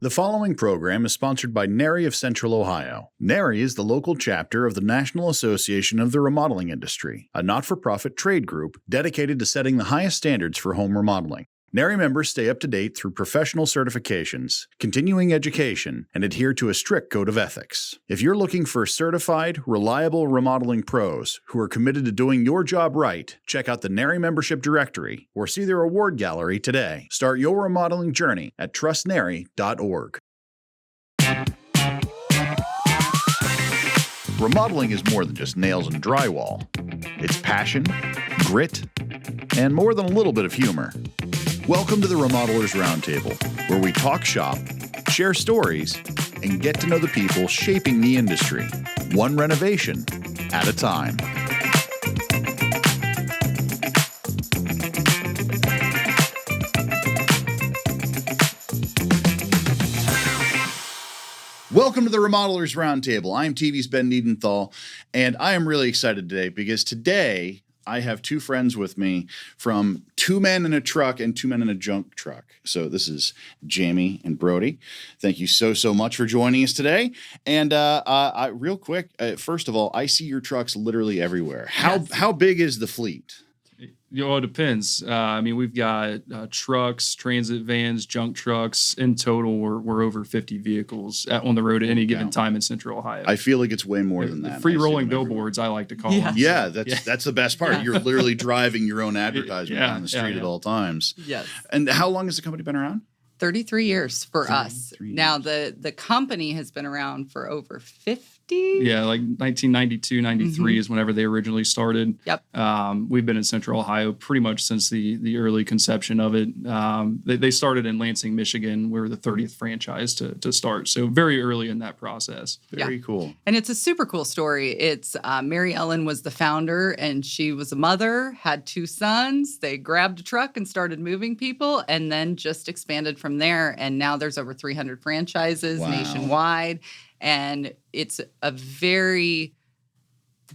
The following program is sponsored by NARI of Central Ohio. NARI is the local chapter of the National Association of the Remodeling Industry, a not-for-profit trade group dedicated to setting the highest standards for home remodeling. NARI members stay up to date through professional certifications, continuing education, and adhere to a strict code of ethics. If you're looking for certified, reliable remodeling pros who are committed to doing your job right, check out the NARI membership directory or see their award gallery today. Start your remodeling journey at trustnari.org. Remodeling is more than just nails and drywall. It's passion, grit, and more than a little bit of humor. Welcome to the Remodelers Roundtable, where we talk shop, share stories, and get to know the people shaping the industry, one renovation at a time. Welcome to the Remodelers Roundtable. I'm TV's Ben Niedenthal, and I am really excited today because today I have two friends with me from Two Men in a Truck and Two Men in a Junk Truck. So this is Jaime and Brody. Thank you so much for joining us today. And real quick, first of all, I see your trucks literally everywhere. How big is the fleet? It depends. We've got trucks, transit vans, junk trucks. In total, we're over 50 vehicles on the road at any given time in Central Ohio. I feel like it's way more than that. Free rolling billboards, I like to call them. Yeah, that's the best part. Yeah. You're literally driving your own advertisement on the street at all times. Yes. And how long has the company been around? 33 years for us. Years. Now, the company has been around for over 50. Yeah, like 1992, 93 is whenever they originally started. Yep. We've been in Central Ohio pretty much since the early conception of it. They started in Lansing, Michigan. We were the 30th franchise to start. So very early in that process. Very cool. And it's a super cool story. It's Mary Ellen was the founder, and she was a mother, had two sons. They grabbed a truck and started moving people, and then just expanded from there. And now there's over 300 franchises nationwide. And it's a very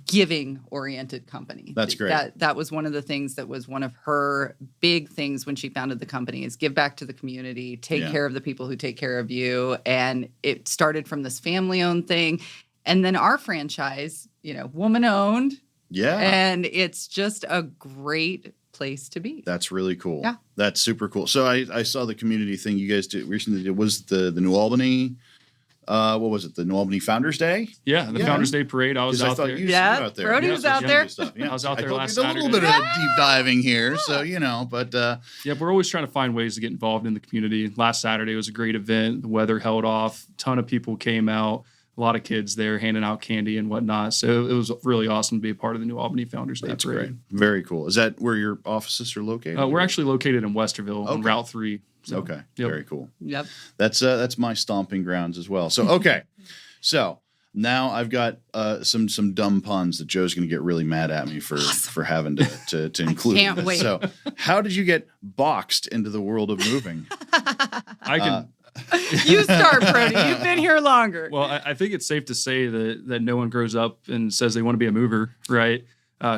giving-oriented company. That's great. That was one of the things that was one of her big things when she founded the company is give back to the community, take care of the people who take care of you. And it started from this family-owned thing. And then our franchise, woman-owned. Yeah. And it's just a great place to be. That's really cool. Yeah. That's super cool. So I saw the community thing you guys did recently. It was the New Albany... what was it? The New Albany Founders Day? Yeah, the Founders Day parade. I was out there. Out there. Brody was out there. I was out there last Saturday. A little bit of deep diving here, so but we're always trying to find ways to get involved in the community. Last Saturday was a great event. The weather held off. A ton of people came out. A lot of kids there handing out candy and whatnot. So it was really awesome to be a part of the New Albany Founders Day That's parade. Great. Very cool. Is that where your offices are located? We're actually located in Westerville on Route 3. So, okay. Yep. Very cool. Yep. That's my stomping grounds as well. So okay. So now I've got some dumb puns that Joe's going to get really mad at me for having to include. I can't wait. So how did you get boxed into the world of moving? I can. You start, Brody. You've been here longer. Well, I think it's safe to say that no one grows up and says they want to be a mover, right?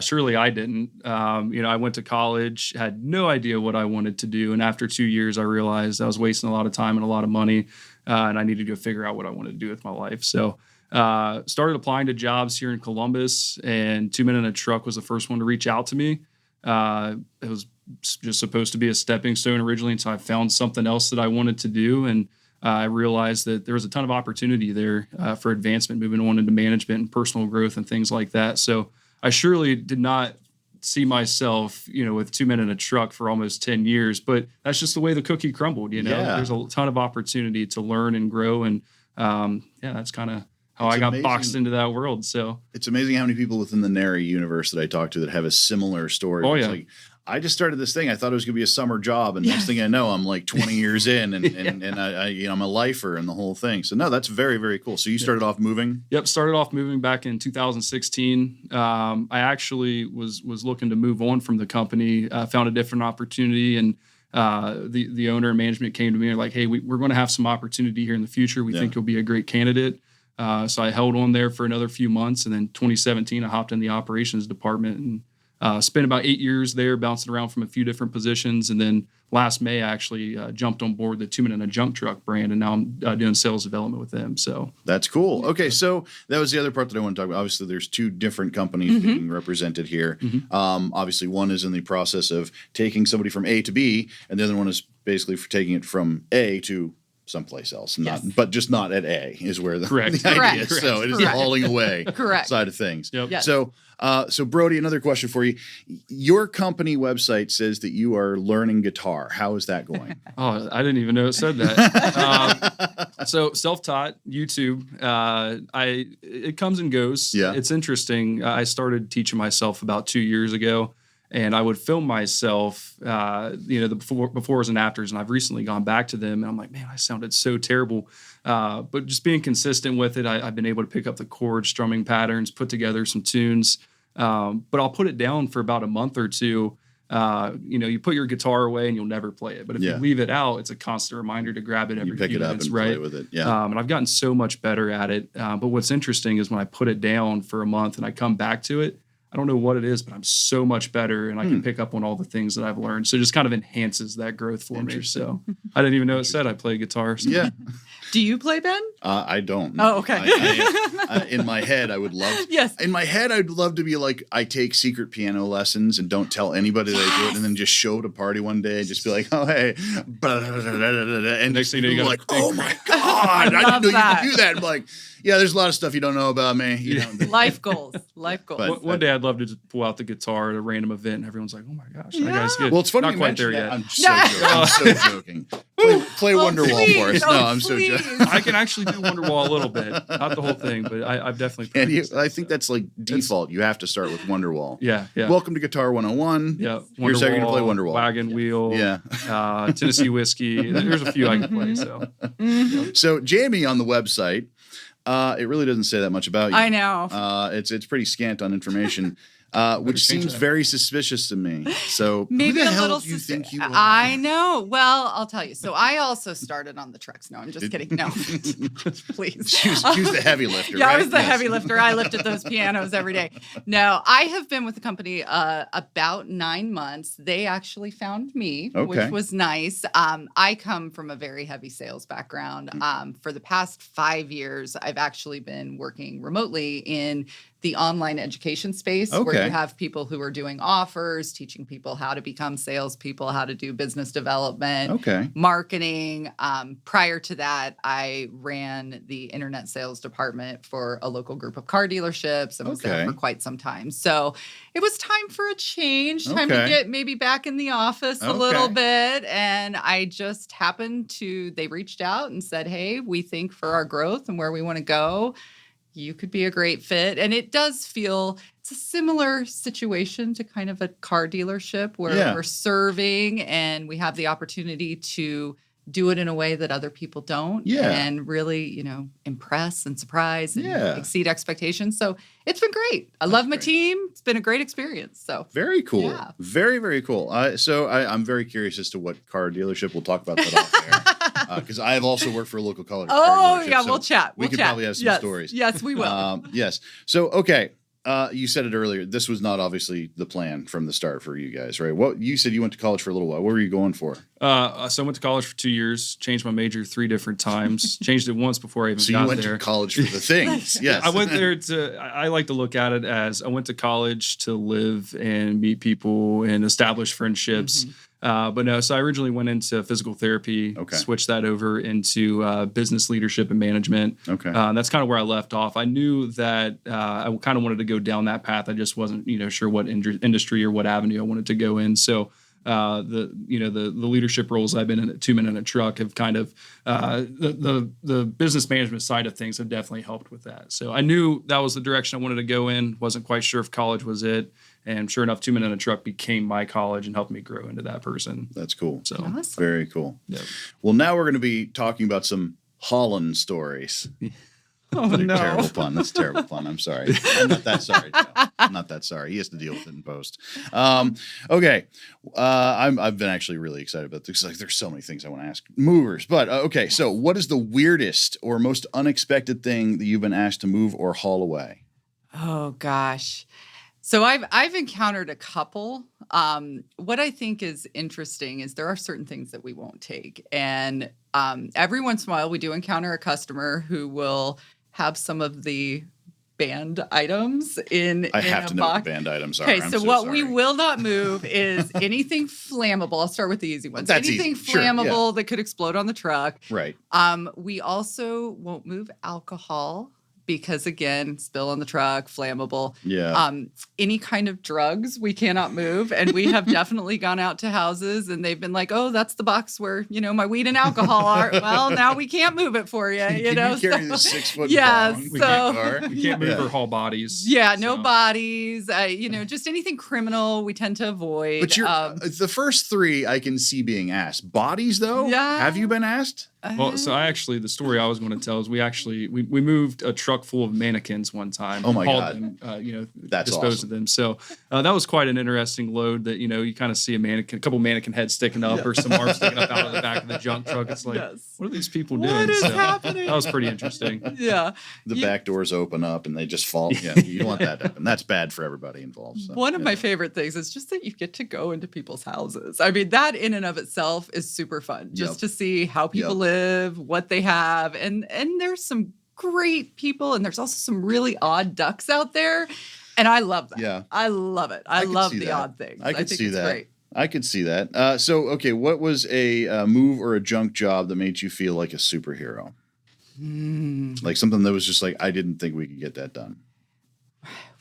Surely I didn't. I went to college, had no idea what I wanted to do. And after 2 years, I realized I was wasting a lot of time and a lot of money, and I needed to figure out what I wanted to do with my life. So started applying to jobs here in Columbus, and Two Men in a Truck was the first one to reach out to me. It was just supposed to be a stepping stone originally until I found something else that I wanted to do. And I realized that there was a ton of opportunity there for advancement, moving on into management and personal growth and things like that. So I surely did not see myself, with Two Men in a Truck for almost 10 years, but that's just the way the cookie crumbled, There's a ton of opportunity to learn and grow. And that's kind of how I got boxed into that world. So it's amazing how many people within the NARI universe that I talk to that have a similar story. Oh, yeah. It's like, I just started this thing. I thought it was going to be a summer job, and next thing I know, I'm like 20 years in, and I'm a lifer and the whole thing. So no, that's very, very cool. So you started off moving? Yep, started off moving back in 2016. I actually was looking to move on from the company. Found a different opportunity, and the owner and management came to me and like, hey, we're going to have some opportunity here in the future. We think you'll be a great candidate. So I held on there for another few months, and then 2017, I hopped in the operations department and Spent about 8 years there, bouncing around from a few different positions. And then last May, I actually jumped on board the 2 Men and a Junk Truck brand, and now I'm doing sales development with them. So that's cool. Okay, so that was the other part that I want to talk about. Obviously, there's 2 different companies being represented here. Obviously, one is in the process of taking somebody from A to B, and the other one is basically for taking it from A to someplace else, but just not at A is where the idea is. So it is the hauling away side of things. Yep. Yes. So Brody, another question for you. Your company website says that you are learning guitar. How is that going? Oh, I didn't even know it said that. So self-taught, YouTube. It comes and goes. Yeah. It's interesting. I started teaching myself about 2 years ago. And I would film myself, the befores and afters. And I've recently gone back to them, and I'm like, man, I sounded so terrible. But just being consistent with it, I've been able to pick up the chord strumming patterns, put together some tunes. But I'll put it down for about a month or two. You put your guitar away and you'll never play it. But if you leave it out, it's a constant reminder to grab it every pick few it up minutes, and right? play with it. Yeah. And I've gotten so much better at it. But what's interesting is when I put it down for a month and I come back to it, I don't know what it is, but I'm so much better, and I can pick up on all the things that I've learned. So it just kind of enhances that growth for me. So I didn't even know it said I play guitar. So. Yeah. Do you play, Ben? I don't. Oh, okay. In my head, I would love. Yes. In my head, I'd love to be like, I take secret piano lessons and don't tell anybody that I do it, and then just show at a party one day and just be like, oh hey, and next thing you know, like, oh my god, I didn't know you could do that. I'm like, yeah, there's a lot of stuff you don't know about me. Life goals. Life goals. But- One day I'd love to just pull out the guitar at a random event and everyone's like, oh my gosh, that guy's good. Well, it's funny Not you quite mentioned there that. yet. I'm so joking. Play Wonderwall for us. No, I'm so joking. I can actually do Wonderwall a little bit. Not the whole thing, but I've definitely And practiced. I think that's like default. You have to start with Wonderwall. Yeah. Welcome to Guitar 101. Yeah. Here's how you're going to play Wonderwall. Wagon Wheel. Yeah. Tennessee Whiskey. There's a few I can play. So. So Jaime on the website, it really doesn't say that much about you. I know. It's pretty scant on information, which change seems that. very suspicious to me. So Maybe who the a hell little do you think you are? I know. Well, I'll tell you. So I also started on the trucks. No, I'm just kidding. No, please. She was the heavy lifter, Yeah, right? I was the Yes. heavy lifter. I lifted those pianos every day. No, I have been with the company about 9 months. They actually found me, which was nice. I come from a very heavy sales background. For the past 5 years, I've actually been working remotely in the online education space where you have people who are doing offers, teaching people how to become salespeople, how to do business development, marketing. Prior to that, I ran the internet sales department for a local group of car dealerships and was there for quite some time. So it was time for a change, time to get maybe back in the office a little bit. And I just happened to, they reached out and said, hey, we think for our growth and where we want to go, you could be a great fit. And it does feel, it's a similar situation to kind of a car dealership where we're serving and we have the opportunity to do it in a way that other people don't and really, impress and surprise and exceed expectations. So it's been great. I love my team. It's been a great experience. So very cool. Yeah. Very, very cool. So I'm very curious as to what car dealership. We'll talk about that off air. Because I have also worked for a local car dealership. Yeah, so we'll chat. We could probably have some stories. Yes, we will. Yes. So, okay. You said it earlier. This was not obviously the plan from the start for you guys, right? What you said you went to college for a little while. What were you going for? So I went to college for 2 years, changed my major 3 different times, changed it once before I even got there. So you went to college for the things. Yes. I went there I like to look at it as I went to college to live and meet people and establish friendships. But no, so I originally went into physical therapy, switched that over into business leadership and management. That's kind of where I left off. I knew that I kind of wanted to go down that path. I just wasn't, sure what industry or what avenue I wanted to go in. So the leadership roles I've been in at 2 Men and a Truck have kind of the business management side of things have definitely helped with that. So I knew that was the direction I wanted to go in. Wasn't quite sure if college was it. And sure enough, 2 Men and a Truck became my college and helped me grow into that person. That's cool. So awesome. Very cool. Yep. Well, now we're going to be talking about some Holland stories. Oh, no. Terrible pun. That's a terrible pun. I'm sorry. I'm not that sorry. Joe. I'm not that sorry. He has to deal with it in post. Okay. I've been actually really excited about this. Like, there's so many things I want to ask movers. But okay. So, what is the weirdest or most unexpected thing that you've been asked to move or haul away? Oh, gosh. So I've encountered a couple. What I think is interesting is there are certain things that we won't take. And every once in a while, we do encounter a customer who will have some of the banned items in I have a to know what box. the banned items are. Okay, I'm so what we sorry. will not move is anything flammable. I'll start with the easy ones. That's Anything easy. Sure, flammable that could explode on the truck. Right. We also won't move alcohol because, again, spill on the truck, flammable. Yeah. Any kind of drugs we cannot move. And we have definitely gone out to houses and they've been like, oh, that's the box where, my weed and alcohol are. Well, now we can't move it for you. Can you carry the 6 foot Yeah, bong? We can't move or haul bodies. Yeah, no bodies. Just anything criminal we tend to avoid. But the first 3 I can see being asked. Bodies, though? Yeah. Have you been asked? Well, so the story I was going to tell is we moved a truck full of mannequins one time. Oh my hauled God. them, That's disposed awesome. of them. So that was quite an interesting load that, you kind of see a couple mannequin heads sticking up or some arms sticking up out of the back of the junk truck. It's like, what are these people doing? What is happening? That was pretty interesting. Yeah. The back doors open up and they just fall. Yeah, you don't want that to happen. That's bad for everybody involved. So, One of my favorite things is just that you get to go into people's houses. I mean, that in and of itself is super fun. Just to see how people live, what they have. And there's some great people and there's also some really odd ducks out there. And I love that. Yeah. I love it. I love the that. odd things. I could think see it's that. Great. I could see that. Okay, what was a move or a junk job that made you feel like a superhero? Like something that was just like, I didn't think we could get that done.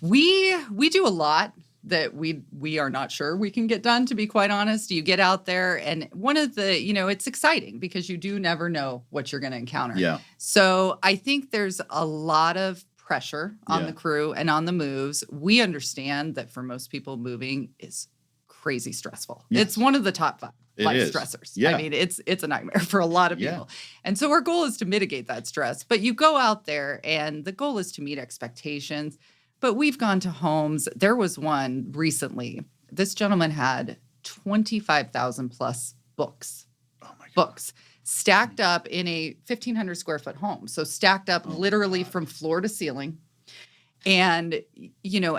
We do a lot that we are not sure we can get done, to be quite honest. You get out there and one of the, it's exciting because you do never know what you're going to encounter. Yeah. So I think there's a lot of pressure on the crew and on the moves. We understand that for most people, moving is crazy stressful. Yes. It's one of the top 5 life is. stressors. Yeah. I mean, it's a nightmare for a lot of people. And so our goal is to mitigate that stress. But you go out there and the goal is to meet expectations. But we've gone to homes. There was one recently. This gentleman had 25,000 plus books. Oh my God. Books stacked up in a 1,500 square foot home. So stacked up literally from floor to ceiling. And,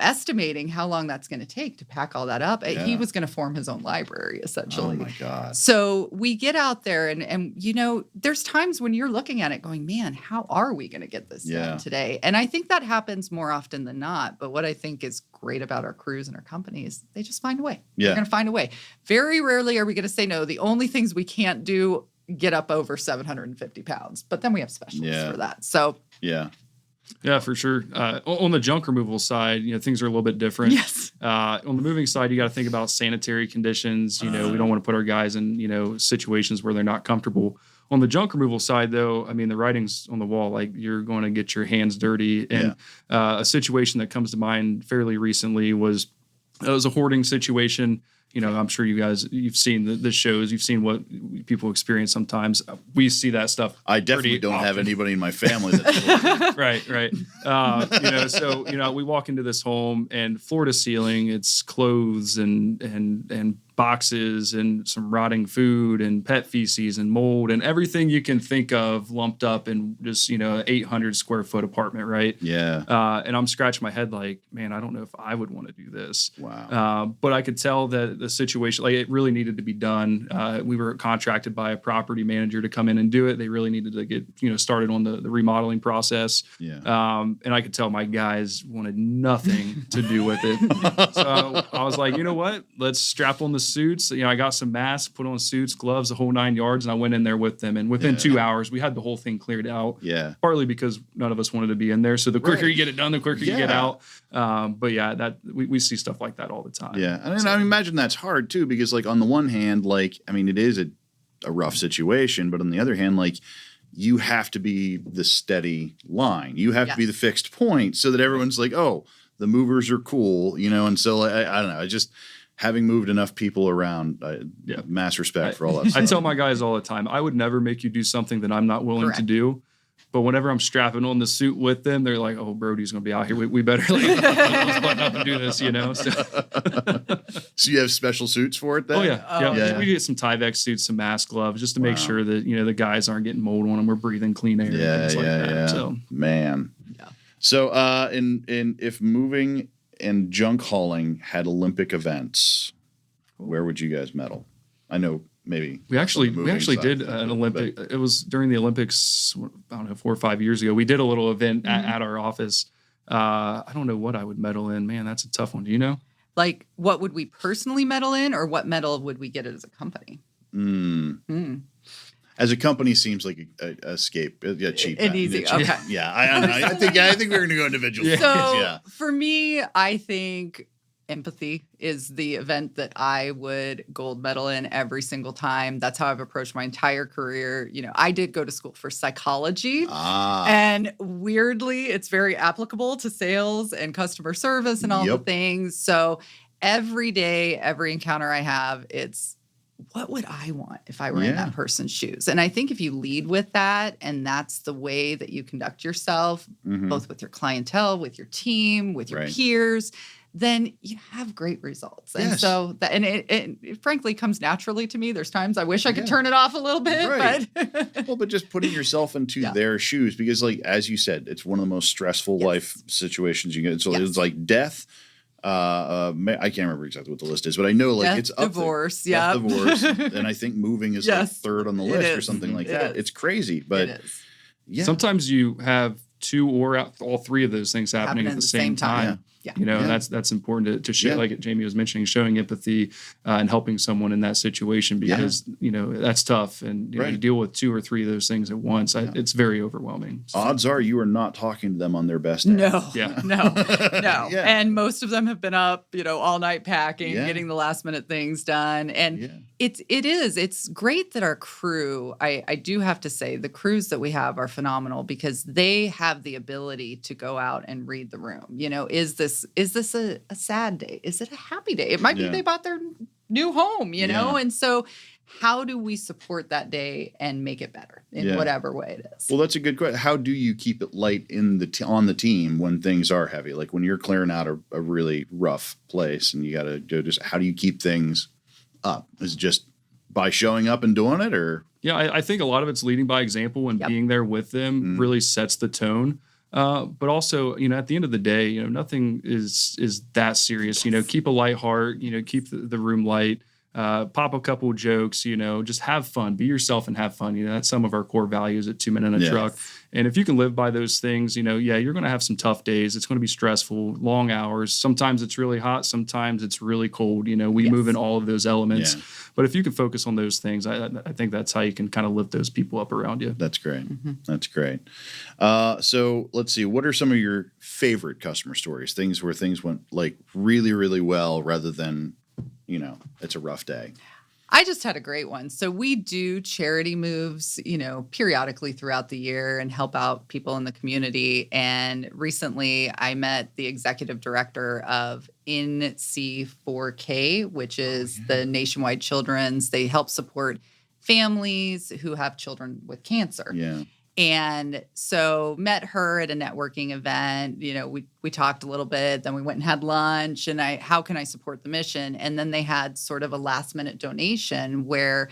estimating how long that's going to take to pack all that up, he was going to form his own library, essentially. Oh, my God. So we get out there and there's times when you're looking at it going, man, how are we going to get this done today? And I think that happens more often than not. But what I think is great about our crews and our companies, they just find a way. Yeah. They're going to find a way. Very rarely are we going to say no. The only things we can't do, get up over 750 pounds. But then we have specialists for that. So yeah. Yeah, for sure. On the junk removal side, things are a little bit different. Yes. On the moving side, you got to think about sanitary conditions. We don't want to put our guys in, situations where they're not comfortable. On the junk removal side, though, I mean, the writing's on the wall. Like, you're going to get your hands dirty. And a situation that comes to mind fairly recently was a hoarding situation. I'm sure you've seen the shows, you've seen what people experience sometimes. We see that stuff. I definitely don't have anybody in my family that's right. So we walk into this home and floor to ceiling, it's clothes and boxes and some rotting food and pet feces and mold and everything you can think of lumped up in just, 800 square foot apartment, right? Yeah. And I'm scratching my head like, man, I don't know if I would want to do this. Wow. But I could tell that the situation, like, it really needed to be done. We were contracted by a property manager to come in and do it. They really needed to get, started on the remodeling process. Yeah. And I could tell my guys wanted nothing to do with it. So I was like, you know what? Let's strap on the suits. I got some masks, put on suits, gloves, the whole 9 yards, and I went in there with them. And within 2 hours, we had the whole thing cleared out. Yeah. Partly because none of us wanted to be in there. So the quicker you get it done, the quicker you get out. But that we see stuff like that all the time. Yeah. And I imagine that's hard too, because like on the one hand, it is a rough situation, but on the other hand, you have to be the steady line. You have to be the fixed point so that everyone's like, oh, the movers are cool, and so I don't know. I just having moved enough people around, mass respect for all that stuff. I tell my guys all the time, I would never make you do something that I'm not willing to do. But whenever I'm strapping on the suit with them, they're like, oh, Brody's going to be out here. We better let's button up and do this, So you have special suits for it then? Oh, yeah. We get some Tyvek suits, some mask gloves, just to make sure that, the guys aren't getting mold on them. We're breathing clean air. Yeah, and things like that. So. Man. Yeah. So if moving and junk hauling had Olympic events, where would you guys medal? I know maybe we actually did an Olympic. It was during the Olympics, I don't know, 4 or 5 years ago. We did a little event at our office. I don't know what I would medal in. Man, that's a tough one. Do you know? Like, what would we personally medal in, or what medal would we get as a company? As a company, seems like a cheap and easy. Okay. Yeah, I think we're going to go individual. So for me, I think empathy is the event that I would gold medal in every single time. That's how I've approached my entire career. You know, I did go to school for psychology, and weirdly, it's very applicable to sales and customer service and all the things. So every day, every encounter I have, it's, what would I want if I were in that person's shoes? And I think if you lead with that, and that's the way that you conduct yourself, both with your clientele, with your team, with your peers, then you have great results. And so that, and it frankly comes naturally to me. There's times I wish I could turn it off a little bit, but well, but just putting yourself into their shoes, because like, as you said, it's one of the most stressful life situations you get. So it's like death. I can't remember exactly what the list is, but I know like death, it's up divorce, there. Divorce, and I think moving is like third on the list or something like that. It's crazy, but sometimes you have two or all three of those things happening at the same time. You know, and that's important to show, like Jaime was mentioning, showing empathy and helping someone in that situation, because, you know, that's tough. And you know, you deal with two or three of those things at once. It's very overwhelming. So. Odds are you are not talking to them on their best day. No. And most of them have been up, you know, all night packing, getting the last minute things done. And it's great that our crew, I do have to say, the crews that we have are phenomenal, because they have the ability to go out and read the room. You know, is this a sad day? Is it a happy day? It might be they bought their new home, you know? And so how do we support that day and make it better in whatever way it is? Well, that's a good question. How do you keep it light in on the team when things are heavy? Like when you're clearing out a really rough place and you got to go, just how do you keep things up? Is it just by showing up and doing it, or? Yeah, I think a lot of it's leading by example, and being there with them really sets the tone. But also, you know, at the end of the day, you know, nothing is that serious. You know, keep a light heart. You know, keep the room light. Pop a couple of jokes. You know, just have fun. Be yourself and have fun. You know, that's some of our core values at 2 Men in a Truck. And if you can live by those things, you know, you're going to have some tough days. It's going to be stressful, long hours. Sometimes it's really hot. Sometimes it's really cold. You know, we move in all of those elements. But if you can focus on those things, I think that's how you can kind of lift those people up around you. That's great. That's great. So let's see. What are some of your favorite customer stories? Things where things went like really, really well, rather than, you know, it's a rough day. I just had a great one. So we do charity moves, you know, periodically throughout the year and help out people in the community. And recently I met the executive director of NC4K, which is the nationwide children's. They help support families who have children with cancer. And so met her at a networking event. You know, we talked a little bit, then we went and had lunch, and how can I support the mission? And then they had sort of a last minute donation where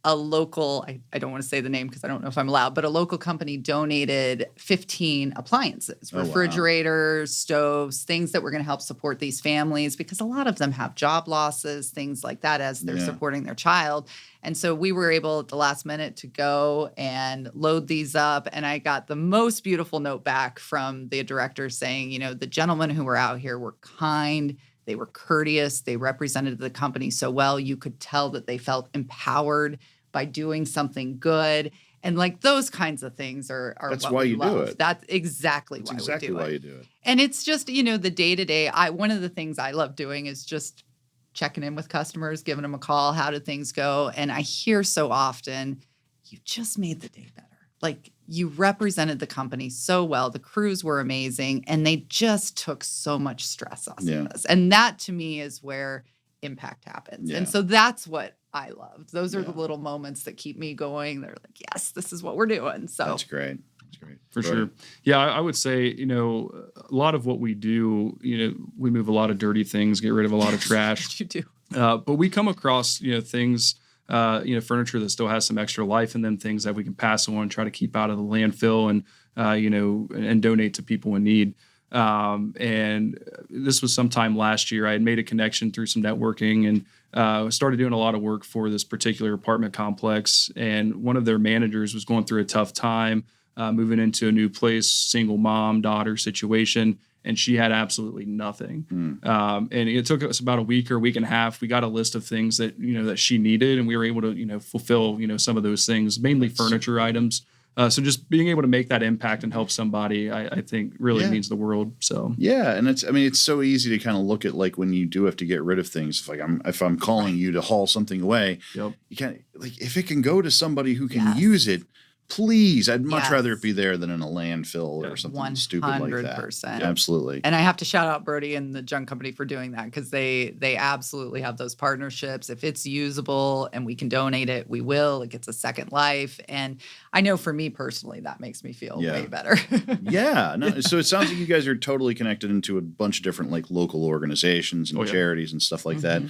a local, I don't want to say the name because I don't know if I'm allowed, but a local company donated 15 appliances, refrigerators, stoves, things that were going to help support these families, because a lot of them have job losses, things like that, as they're supporting their child. And so we were able at the last minute to go and load these up. And I got the most beautiful note back from the director saying, you know, the gentlemen who were out here were kind, they were courteous, they represented the company so well. You could tell that they felt empowered by doing something good. And like those kinds of things are that's what why we you love. do it. That's exactly why you do it. And it's just, you know, the day-to-day, one of the things I love doing is just checking in with customers, giving them a call. How did things go? And I hear so often, you just made the day better. Like, you represented the company so well. The crews were amazing, and they just took so much stress off of us. And that, to me, is where impact happens. And so that's what I love. Those are the little moments that keep me going. They're like, yes, this is what we're doing. So that's great. That's great. For sure. Yeah, I would say, you know, a lot of what we do, you know, we move a lot of dirty things, get rid of a lot of trash. You do. But we come across, you know, things, you know, furniture that still has some extra life in them, things that we can pass on, try to keep out of the landfill and, you know, and donate to people in need. And this was sometime last year. I had made a connection through some networking and started doing a lot of work for this particular apartment complex. And one of their managers was going through a tough time, moving into a new place, single mom, daughter situation. And she had absolutely nothing. And it took us about a week or a week and a half. We got a list of things that, that she needed, and we were able to, fulfill, some of those things, mainly furniture items. So just being able to make that impact and help somebody, I think really means the world. So yeah, and it's so easy to kind of look at like when you do have to get rid of things. If I'm calling you to haul something away, you can't, like, if it can go to somebody who can use it. Please, I'd much rather it be there than in a landfill or something stupid like that. 100%. Absolutely. And I have to shout out Brody and the junk company for doing that, because they absolutely have those partnerships. If it's usable and we can donate it, we will. It gets a second life. And I know for me personally, that makes me feel way better. So it sounds like you guys are totally connected into a bunch of different like local organizations and charities and stuff like that.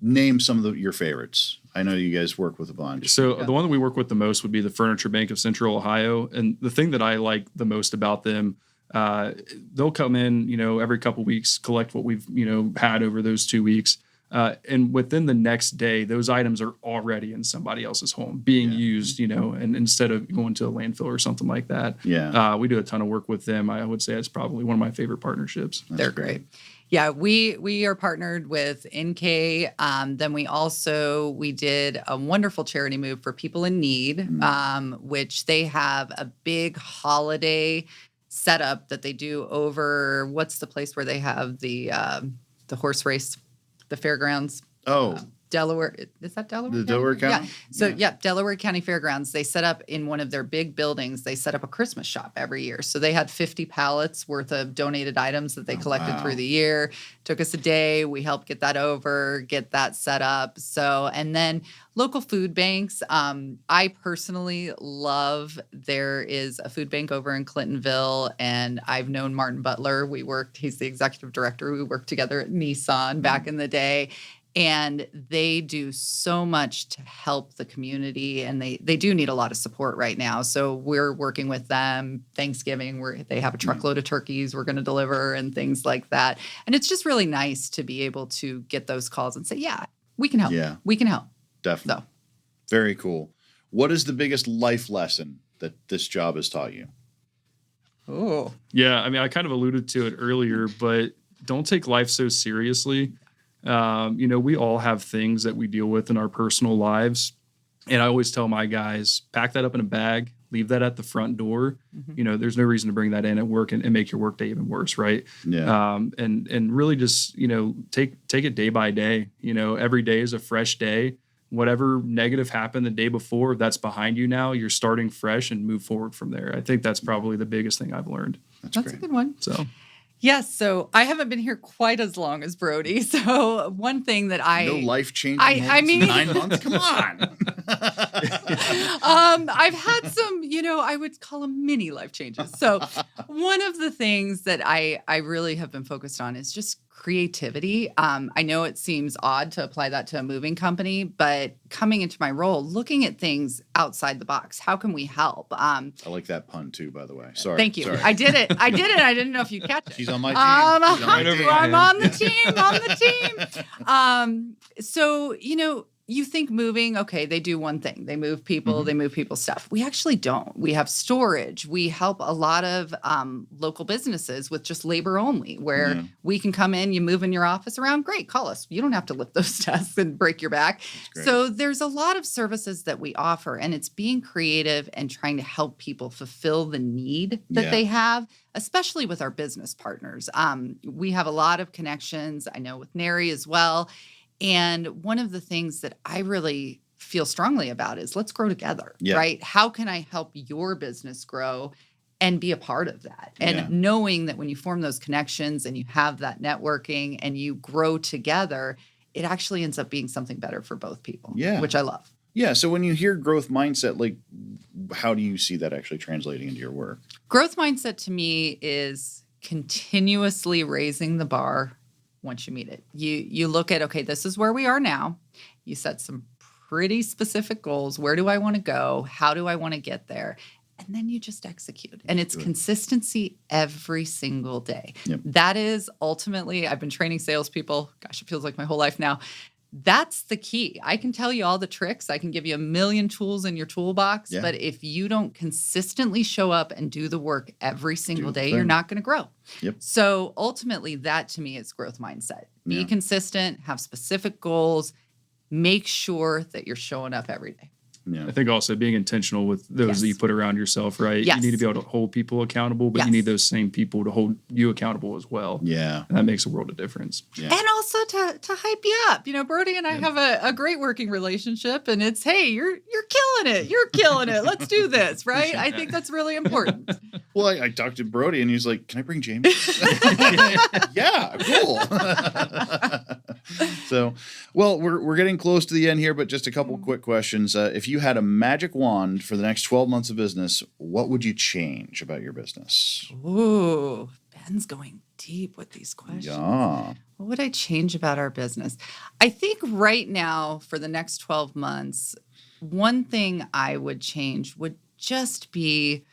Name some of your favorites. I know you guys work with a bunch. So the one that we work with the most would be the Furniture Bank of Central Ohio. And the thing that I like the most about them, they'll come in, every couple weeks, collect what we've, had over those 2 weeks. And within the next day, those items are already in somebody else's home being used, and instead of going to a landfill or something like that. We do a ton of work with them. I would say it's probably one of my favorite partnerships. They're great. Yeah, we are partnered with NK. Then we did a wonderful charity move for people in need, which they have a big holiday setup that they do over, what's the place where they have the horse race, the fairgrounds? Delaware. Is that Delaware? The Delaware County? Yeah. So, Delaware County Fairgrounds. They set up in one of their big buildings. They set up a Christmas shop every year. So they had 50 pallets worth of donated items that they collected through the year. Took us a day. We helped get that set up. So, and then local food banks. I personally love, there is a food bank over in Clintonville, and I've known Martin Butler. He's the executive director. We worked together at Nissan back in the day. And they do so much to help the community, and they do need a lot of support right now. So we're working with them. Thanksgiving, they have a truckload of turkeys we're going to deliver and things like that. And it's just really nice to be able to get those calls and say, we can help. Yeah, we can help. Definitely. So. Very cool. What is the biggest life lesson that this job has taught you? Oh, yeah. I mean, I kind of alluded to it earlier, but don't take life so seriously. We all have things that we deal with in our personal lives. And I always tell my guys, pack that up in a bag, leave that at the front door. There's no reason to bring that in at work and make your workday even worse. Right. Yeah. And really just, take it day by day. Every day is a fresh day. Whatever negative happened the day before, that's behind you now. You're starting fresh and move forward from there. I think that's probably the biggest thing I've learned. That's a good one. So. Yes, so I haven't been here quite as long as Brody. So one thing that no life-changing I mean 9 months. Come on. I've had some, I would call them mini life changes. So one of the things that I really have been focused on is just creativity. I know it seems odd to apply that to a moving company, but coming into my role, looking at things outside the box, how can we help? I like that pun too, by the way. Sorry. Thank you. Sorry. I did it. I didn't know if you'd catch it. She's on my team. I'm on the team. So, you think moving, okay, they do one thing. They move people, they move people's stuff. We actually don't. We have storage. We help a lot of local businesses with just labor only, where we can come in, you move in your office around, great, call us. You don't have to lift those desks and break your back. So there's a lot of services that we offer, and it's being creative and trying to help people fulfill the need that they have, especially with our business partners. We have a lot of connections, I know with Nary as well. And one of the things that I really feel strongly about is let's grow together, right? How can I help your business grow and be a part of that? And knowing that when you form those connections and you have that networking and you grow together, it actually ends up being something better for both people, which I love. Yeah. So when you hear growth mindset, like, how do you see that actually translating into your work? Growth mindset to me is continuously raising the bar. Once you meet it, you look at, okay, this is where we are now. You set some pretty specific goals. Where do I want to go? How do I want to get there? And then you just execute. And it's Do it. consistency every single day. Yep. That is ultimately, I've been training salespeople. Gosh, it feels like my whole life now. That's the key. I can tell you all the tricks. I can give you a million tools in your toolbox. Yeah. But if you don't consistently show up and do the work every single the day, thing. you're not going to grow. Yep. So ultimately, that to me is growth mindset. Be Yeah. consistent, have specific goals, make sure that you're showing up every day. Yeah. I think also being intentional with those that you Yes. put around yourself, right? Yes. You need to be able to hold people accountable, but Yes. you need those same people to hold you accountable as well. Yeah. And that makes a world of difference. Yeah. And also to hype you up. Brody and I have a great working relationship, and it's, hey, you're killing it. You're killing it. Let's do this, right? I think that's really important. Well, I talked to Brody and he's like, "Can I bring Jaime?" Yeah, cool. So, well, we're getting close to the end here, but just a couple quick questions. If you had a magic wand for the next 12 months of business, what would you change about your business? Ooh, Ben's going deep with these questions. Yeah. What would I change about our business? I think right now for the next 12 months, one thing I would change would just be,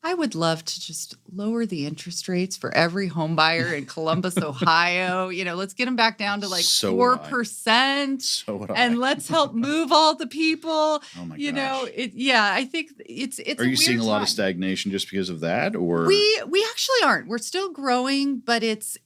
I would love to just lower the interest rates for every home buyer in Columbus, Ohio. Let's get them back down to like So would I. 4%. So would I. And let's help move all the people. Oh my gosh. I think it's Are you seeing a lot of time. stagnation just because of that, or We actually aren't. We're still growing, but it's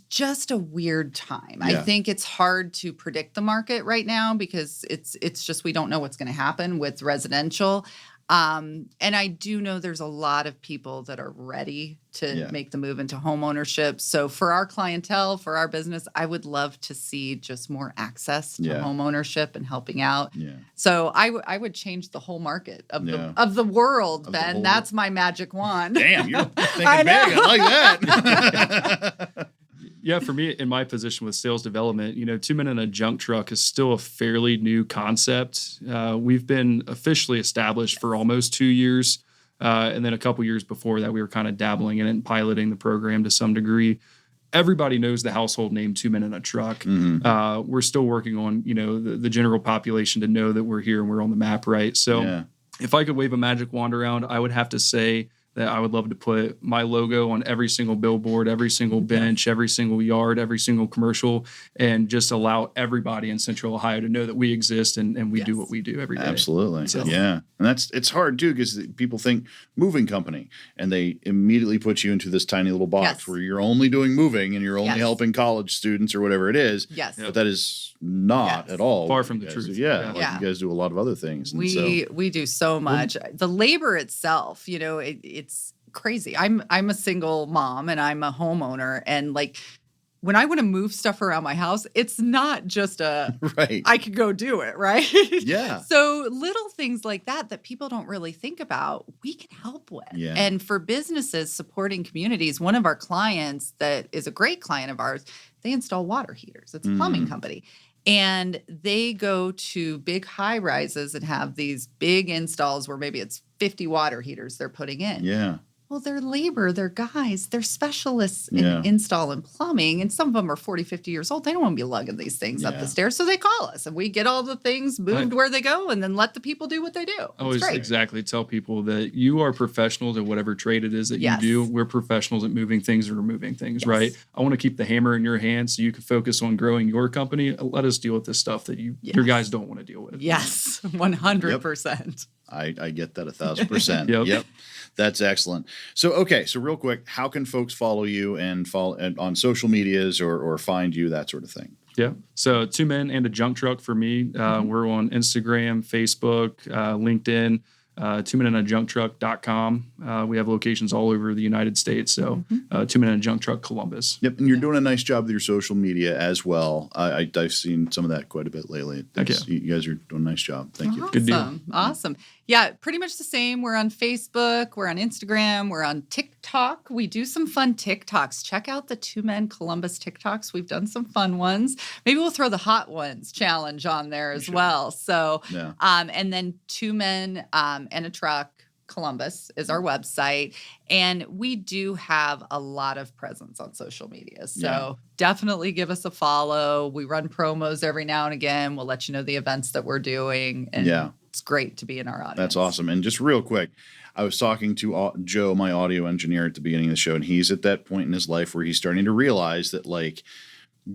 just a weird time. I Yeah. think it's hard to predict the market right now because it's just we don't know what's going to happen with residential. And I do know there's a lot of people that are ready to make the move into home ownership. So for our clientele, for our business, I would love to see just more access to home ownership and helping out. Yeah. So I would change the whole market of Yeah. the world, Of the Ben. whole That's my magic wand. Damn, you're thinking I big. I know. like that. Yeah, for me, in my position with sales development, 2 Men in a Junk Truck is still a fairly new concept. We've been officially established for almost 2 years. And then a couple years before that, we were kind of dabbling in it and piloting the program to some degree. Everybody knows the household name 2 Men in a Truck. Mm-hmm. We're still working on, the general population to know that we're here and we're on the map, right? So if I could wave a magic wand around, I would have to say that I would love to put my logo on every single billboard, every single bench, every single yard, every single commercial, and just allow everybody in Central Ohio to know that we exist and we do what we do every day. Absolutely. So- Yeah. And it's hard too, because people think moving company and they immediately put you into this tiny little box Yes. where you're only doing moving and you're only Yes. helping college students or whatever it is. Yes. But that is not Yes. at all. Far what from you the guys truth. do. Yeah. Yeah. Like Yeah. you guys do a lot of other things. And We do so much. The labor itself, it's crazy. I'm a single mom and I'm a homeowner, and like when I want to move stuff around my house, it's not just right. I could go do it, right? Yeah. So little things like that people don't really think about, we can help with. Yeah. And for businesses supporting communities, one of our clients that is a great client of ours, they install water heaters. It's a plumbing company. And they go to big high rises and have these big installs where maybe it's 50 water heaters they're putting in. Yeah. Well, they're labor, they're guys, they're specialists in Yeah. install and plumbing. And some of them are 40, 50 years old. They don't want to be lugging these things up Yeah. the stairs. So they call us and we get all the things moved where they go and then let the people do what they do. I It's always great. exactly tell people that you are professionals at whatever trade it is that Yes. you do. We're professionals at moving things or removing things, Yes. right? I want to keep the hammer in your hand so you can focus on growing your company. Let us deal with this stuff that your Yes. guys don't want to deal with. Yes, 100%. I get that 1,000%. Yep. That's excellent. So real quick, how can folks follow you and follow on social medias or find you, that sort of thing? Yeah. So 2 Men and a Junk Truck for me. We're on Instagram, Facebook, LinkedIn, 2meninajuncktruck.com. We have locations all over the United States. So 2 Men in a Junk Truck, Columbus. Yep, and you're doing a nice job with your social media as well. I've seen some of that quite a bit lately. Heck You guys are doing a nice job. Thank you. Good deal. Awesome. Yeah, pretty much the same. We're on Facebook, we're on Instagram, we're on TikTok. We do some fun TikToks. Check out the 2 Men Columbus TikToks. We've done some fun ones. Maybe we'll throw the Hot Ones challenge on there as well. So, Yeah. and then 2 Men and a Truck Columbus is our website. And we do have a lot of presence on social media. So definitely give us a follow. We run promos every now and again. We'll let you know the events that we're doing. And it's great to be in our audience. That's awesome. And just real quick, I was talking to Joe, my audio engineer, at the beginning of the show, and he's at that point in his life where he's starting to realize that, like,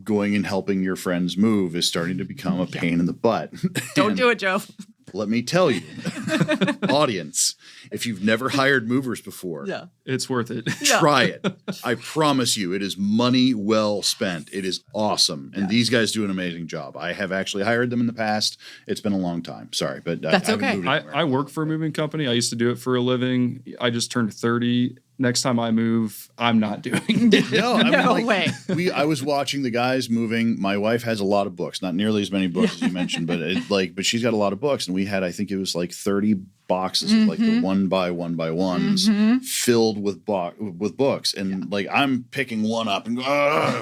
going and helping your friends move is starting to become a pain in the butt. Don't do it, Joe. Let me tell you, audience, if you've never hired movers before, it's worth it. Try it. I promise you, it is money well spent. It is awesome. And these guys do an amazing job. I have actually hired them in the past. It's been a long time. Sorry, but that's I okay. I work for a moving company. I used to do it for a living. I just turned 30. Next time I move, I'm not doing it. No, I mean, No like, way. I was watching the guys moving. My wife has a lot of books, not nearly as many books as you mentioned, but she's got a lot of books, and we had, I think it was like 30 boxes of like the 1x1x1s filled with books, and like I'm picking one up and go,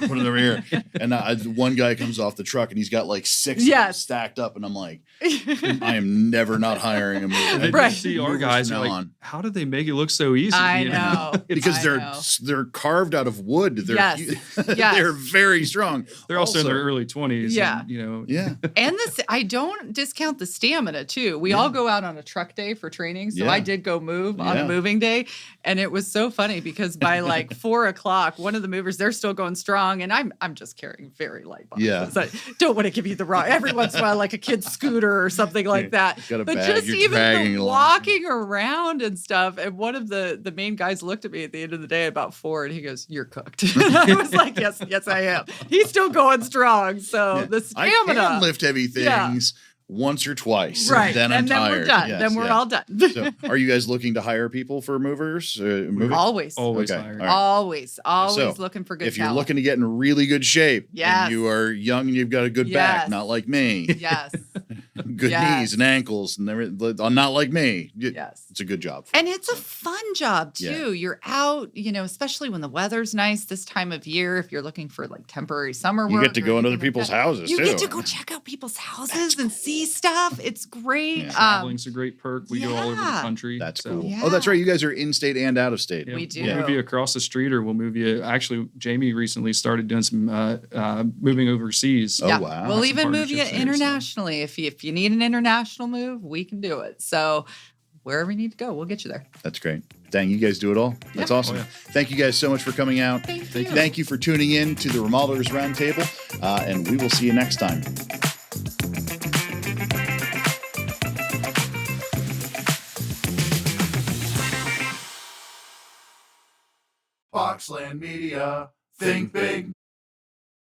put it over here, and one guy comes off the truck and he's got like 6 of them stacked up, and I'm like, I am never not hiring a mover. And then you see our guys are like, how did they make it look so easy? I know. Because they're carved out of wood. They're they're very strong. They're also in their early 20s. Yeah. And, And I don't discount the stamina too. We all go out on a truck day for training. So I did go move on a moving day. And it was so funny because by like 4:00, one of the movers, they're still going strong. And I'm just carrying very light boxes. Yeah. I don't want to give you the wrong, every once in a while, like a kid's scooter or something like that. Got a But bag, just you're even dragging the along. walking around and stuff. And one of the main guys looked at me at the end of the day about 4 and he goes, "You're cooked." And I was like, yes, I am. He's still going strong. So the I stamina. can lift heavy things once or twice. Right. Then I'm and then tired. we're done. Yes, then we're all done. So, are you guys looking to hire people for movers? Always. always Okay. hired. All right. Always So, looking for good if you're talent. looking to get in really good shape, Yes. and you are young and you've got a good back, not like me, Yes. good Yes. knees and ankles, and everything, not like me. Yes. It's a good job. And it's a fun job too. Yeah. You're out, especially when the weather's nice this time of year. If you're looking for like temporary summer You work, get to or go in other anything like people's that, houses You too. get to go check out people's houses and see stuff. It's great. Yeah. Traveling's a great perk. We go all over the country. That's so. cool. Yeah. Oh, that's right. You guys are in state and out of state. Yeah, We do. We'll move you across the street, or we'll move you. Actually, Jamie recently started doing some moving overseas. Oh, Yeah. wow. We'll Some even move you partnerships there, so. internationally. If you need an international move, we can do it. So wherever you need to go, we'll get you there. That's great. Dang, you guys do it all. That's awesome. Oh, yeah. Thank you guys so much for coming out. Thank you. Thank you for tuning in to the Remodelers Roundtable, and we will see you next time. Boxland Media. Think big.